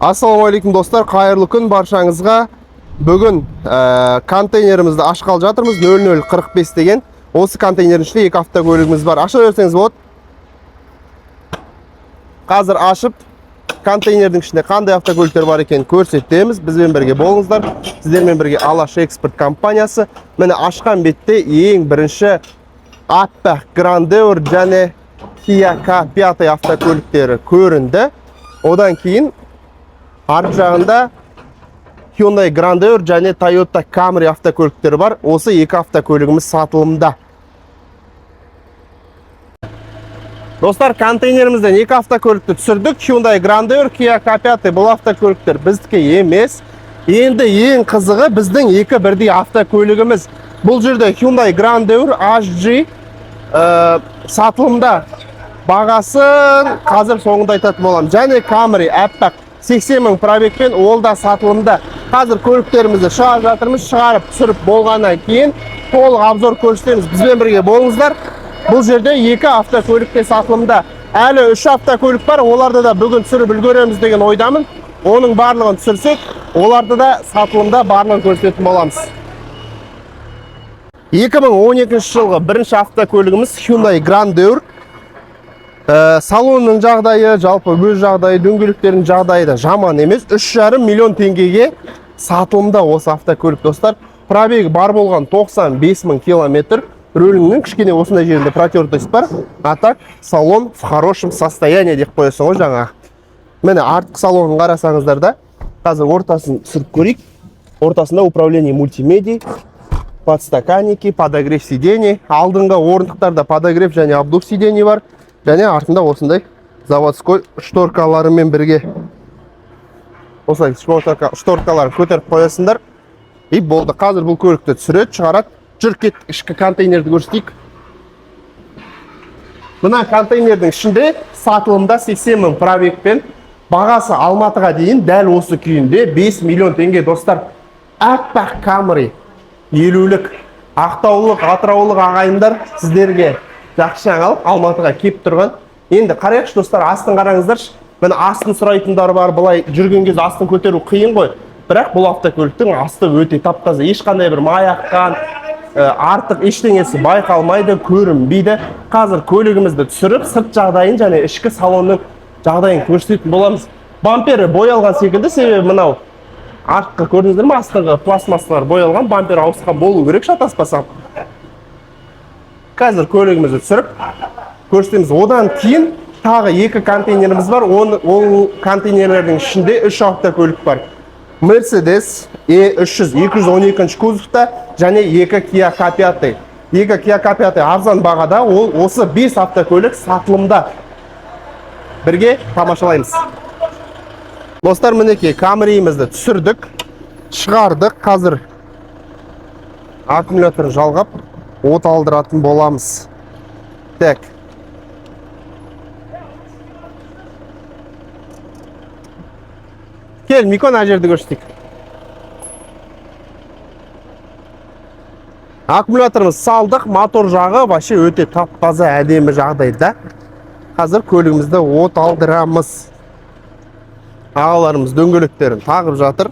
Ассалаумағалейкум достар, қайырлы күн баршаңызға. Бүгін контейнерімізді ашқалы жатырмыз, 0045 деген. Осы контейнердің ішінде 2 автокөлігіміз бар. Аша берсеңіз болады. Қазір ашып, контейнердің ішінде қандай автокөліктер бар екенін көрсетеміз. Бізбен бірге болыңыздар. Сіздермен бірге Алаш экспорт компаниясы. Міне ашқан бетте ең бірінші аппақ Grandeur және Kia K5 автокөліктері көрінді. Одан кейін арғы жағында Hyundai Grandeur және Toyota Camry автокөліктері бар. Осы 2 автокөлігіміз сатылымда. Достар, контейнерімізден 2 автокөлікті түсірдік. Hyundai Grandeur, Kia K5 бұл автокөліктер біздікі емес. Енді ең қызығы біздің 2 бірдей автокөлігіміз. Бұл жерде Hyundai Grandeur HG сатылымда. Бағасын қазір соңында айтатын болам. Және Camry аппақ 80 мың пробегпен ол да сатылымда. Қазір көліктерімізді шығарып жатырмыз. Шығарып түсіріп болғаннан кейін толық обзор көрсетеміз. Бізбен бірге болыңыздар. Бұл жерде 2 автокөлікте сатылымда. Әлі 3 автокөлік бар. Оларды да бүгін түсіріп үлгереміз деген ойдамын. Оның барлығын түсірсек, оларды да сатылымда барлығын көрсететін боламыз. 2012 жылғы бірінші автокөлігіміз Hyundai Grandeur. Салонның жағдайы, жалпы өз жағдайы, дөңгелектердің жағдайы да жаман емес. 3,5 миллион теңгеге сатылымда осы автокөлік достар. Пробегі бар болған 95 мың километр. Рөліңнің кішкене осындай жерінде протертость бар. А так салон в хорошем состоянии деп қоясың ғой жаңа. Міне артқы салонын қарасаңыздар да, қазір ортасын түсіріп көрейік. Ортасында управление мультимедиа, подстаканники, подогрев сидений. Алдыңғы орындықтарда подогрев және обдув сидений бар. Және артында осындай заводской шторкаларымен бірге осылай шторкаларын көтеріп қоясыңдар. И болды. Қазір бұл көлікті түсіреді, шығарады. Жүр кет, ішкі контейнерді көрсетейік. Мына контейнердің ішінде сатылымда 80 мың пробегпен, бағасы Алматыға дейін дәл осы күйінде 5 миллион теңге достар. Аппақ Camry 50-лік ақтаулық, атыраулық ағайындар сіздерге жақсы жаңалық Алматыға кеп тұрған. Енді қарайықшы достар, астын қараңыздаршы. Міне астын сұрайтындар бар, былай жүрген кезде астын көтеру қиын ғой. Бірақ бұл автокөліктің асты өте тап-таза, ешқандай бір май аққан, артық ештеңесі байқалмайды, көрінбейді. Қазір көлігімізді түсіріп, сырт жағдайын және ішкі салонның жағдайын көрсететін боламыз. Бампері боялған секілді, себебі мынау артқы көрдіңіздер ме, астыңғы пластмассалар боялған, бампер ауысқан болу керек, шатаспасам. Қазір көлігімізді түсіріп көрсетеміз. Одан кейін тағы 2 контейнеріміз бар. Ол контейнерлердің ішінде 3 автокөлік бар. Mercedes E300 212 кузовта және 2 Kia K5. 2 Kia K5 арзан бағада, осы 5 автокөлік сатылымда. Бірге тамашалаймыз. Достар, мінекей Camry'імізді түсірдік, шығардық. Қазір аккумуляторын жалғап от алдыратын боламыз. Так. Кел, Микон жерді көрсетейік. Аккумуляторымыз салдық, мотор жағы вообще өте тап-таза әдемі жағдайда. Қазір көлігімізді от алдырамыз. Ағаларымыз дөңгелектерін тағып жатыр.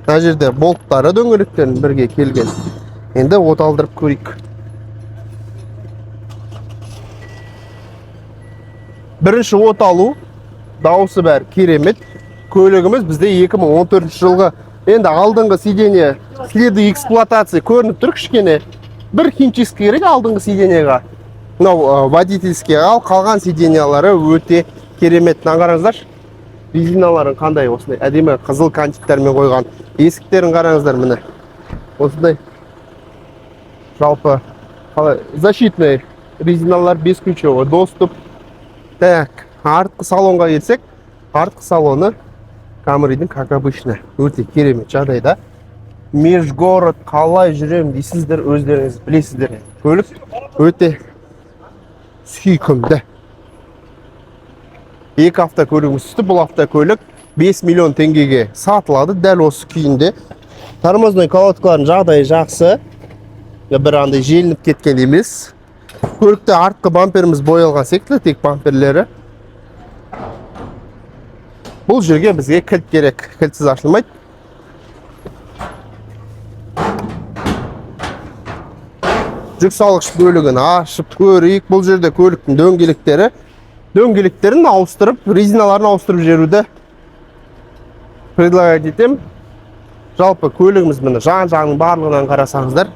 Мына жерде болттары дөңгелектерін бірге келген. Енді от алдырып көрейік. Бірінші от алу, дауысы бәрі керемет. Көлігіміз бізде 2014 жылғы. Енді алдыңғы сиденье следы эксплуатации көрініп тұр кішкене. Бір химчистка керек алдыңғы сиденьеға. Мынау водительский ал, қалған сиденьялары өте керемет. Қараңыздар, резиналарын қандай осындай әдемі қызыл кантиктермен қойған. Есіктерін қараңыздар міне. Осындай жалпы защитный резиналар, бесключевой доступ. Так, артқы салонға келсек, артқы салоны Camry'дің как обычно өте керемет жағдайда. Межгород қалай жүрем дейсіздер, өздеріңіз білесіздер. Көлік өте сүйкімді. 2 автокөлігіміз түсті. Бұл автокөлік 5 миллион теңгеге сатылады дәл осы күйінде. Тормозной колодкалардың жағдайы жақсы. Бір андай желініп кеткен емес. Көлікте артқы бамперіміз боялған секілді, тек бамперлері. Бұл жерге бізге кілт керек. Кілтсіз ашылмайды. Жүк салғыш бөлігін ашып көрейік. Бұл жерде көліктің дөңгелектерін ауыстырып, резиналарын ауыстырып жіберуді предлагать етем. Жалпы көлігіміз міне жан-жағының барлығынан қарасаңыздар,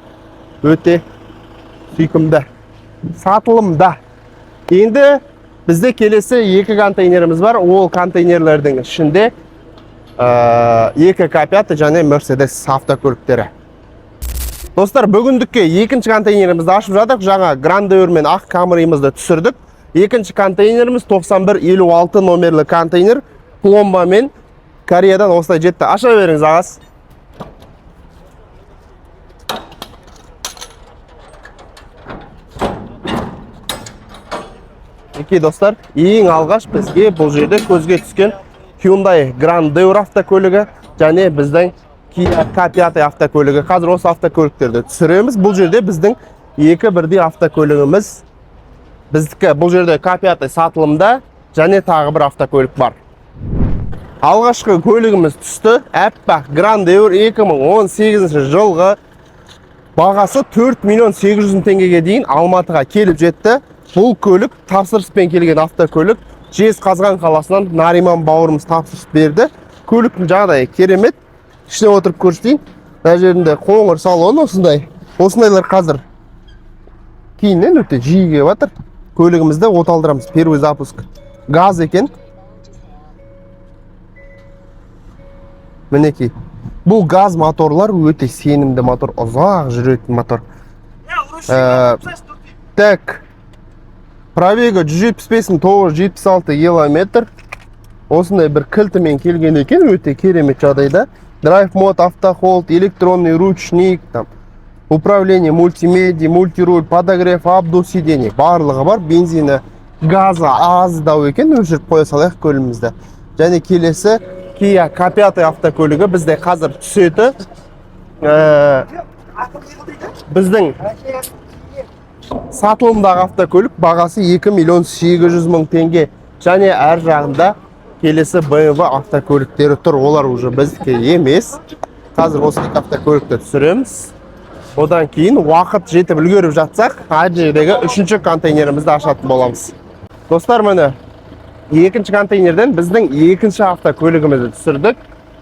өте сүйкімді. Сатылымда. Енді бізде келесі екі контейнеріміз бар. Ол контейнерлердің ішінде екі К5 және Mercedes автокөліктері. Достар, бүгіндікке екінші контейнерімізді ашып жадық. Жаңа Grandeur мен ақ Camry'мізді түсірдік. Екінші контейнеріміз 9156 номерлі контейнер. Пломбамен Кореядан осылай жетті. Аша беріңіз, ағас. Еке достар, ең алғаш бізге бұл жерде көзге түскен Hyundai Grandeur автокөлігі және біздің Kia K5 автокөлігі. Қазір осы автокөліктерді түсіреміз. Бұл жерде біздің екі бірдей автокөлігіміз. Біздікі бұл жерде K5 сатылымда және тағы бір автокөлік бар. Алғашқы көлігіміз түсті. Әппақ Grandeur 2018 жылғы бағасы 4 миллион 800 теңгеге дейін Алматыға келіп жетті. Бұл көлік тапсырыспен келген автокөлік. Жезқазған қаласынан Нариман бауырымыз тапсырыс берді. Көліктің жағдайы керемет. Ішіне отырып көрсетейін. Мына жерінде қоңыр салон осындайлар қазір кейіннен өте жиі келіп жатыр. Көлігімізді оталдырамыз. Первый запуск. Газ екен. Мінекей. Бұл газ моторлар өте сенімді мотор, ұзақ жүретін мотор. Так. Пробегі 175-976 километр. Осындай бір кілтімен келген екен, өте керемет жағдайда. Драйв мод, автохолд, электронный ручник, управление мультимедиа, мультируль, подогрев, обдув сидений. Барлығы бар. Бензині, газы аздау екен, өшіріп қоя салайық көлімізді. Және келесі Kia K5 автокөлігі бізде қазір түсеті. Біздің сатылымдағы автокөлік бағасы 2 миллион 800 мың теңге. Және әр жағында келесі BMW автокөліктері тұр. Олар уже біздікі емес. Қазір осы автокөлікті түсіреміз. Одан кейін уақыт жетіп үлгеріп жатсақ, жердегі үшінші контейнерімізді ашатын боламыз. Достар, міне екінші контейнерден біздің екінші автокөлігімізді түсірдік.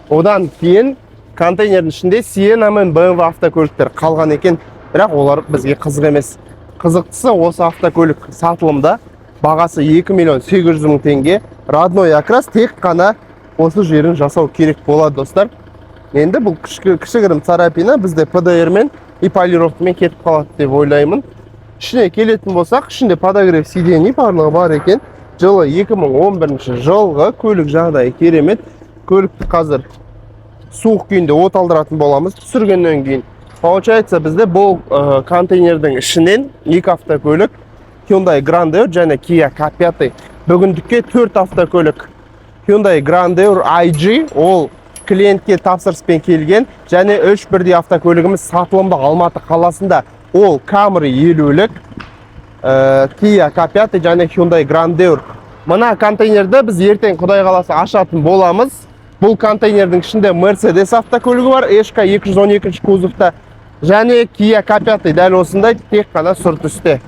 Одан кейін контейнердің ішінде Sienna мен BMW автокөліктер қалған екен, бірақ олар бізге қызық емес. Қызықтысы осы автокөлік сатылымда, бағасы 2 миллион 800 мың теңге. Родной окрас, тек қана осы жерін жасау керек болады, достар. Енді бұл кішігірім царапина бізде ПДР мен и полировкамен кетіп қалады деп ойлаймын. Ішіне келетін болсақ, ішінде подогрев сидений барлығы бар екен. Жылы 2011 жылғы көлік жағдайы керемет. Көлікті қазір суық күйінде оталдыратын боламыз. Түсіргеннен кейін. Получается, бізде бұл контейнердің ішінен екі автокөлік Hyundai Grandeur және Kia K5. Бүгіндікке 4 автокөлік Hyundai Grandeur IG, ол клиентке тапсырыспен келген, және 3 бірдей автокөлігіміз сатылымда Алматы қаласында. Ол Camry 50-лік, Kia K5 және Hyundai Grandeur. Мына контейнерді біз ертең Құдай қаласа ашатын боламыз. Бұл контейнердің ішінде Mercedes автокөлігі бар, ESHK 212 кузовта, және Kia K5 дәл осындай, тек қана сұр түсте.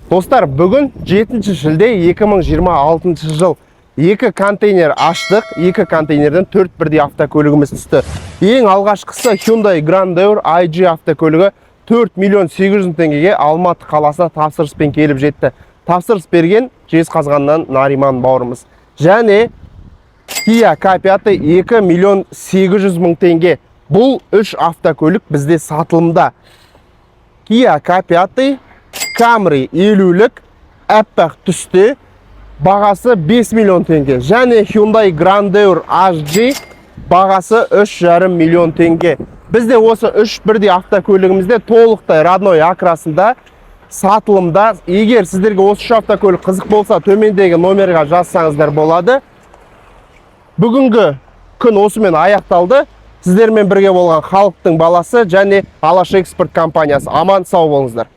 Достар, бүгін 7 шілде 2026 жыл. Екі контейнер аштық, екі контейнерден 4 бірдей автокөлігіміз түсті. Ең алғашқысы Hyundai Grandeur IG автокөлігі 4 миллион 800 теңгеге Алматы қаласына тапсырыспен келіп жетті. Тапсырыс берген Жезқазғаннан Нариман бауырымыз. Және Kia K5 2 миллион 800 мың теңге. Бұл 3 автокөлік бізде сатылымда. Kia K5, Camry 50-лік, әппақ түсте, бағасы 5 миллион теңге. Және Hyundai Grandeur HG бағасы 3,5 миллион теңге. Бізде осы 3 бірдей автокөлігімізде толықтай родной окрасында, сатылымда. Егер сіздерге осы 3 автокөлік қызық болса, төмендегі номерға жазсаңыздар болады. Бүгінгі күн осымен аяқталды. Сіздермен бірге болған халықтың баласы және Алаш экспорт компаниясы. Аман сау болыңыздар.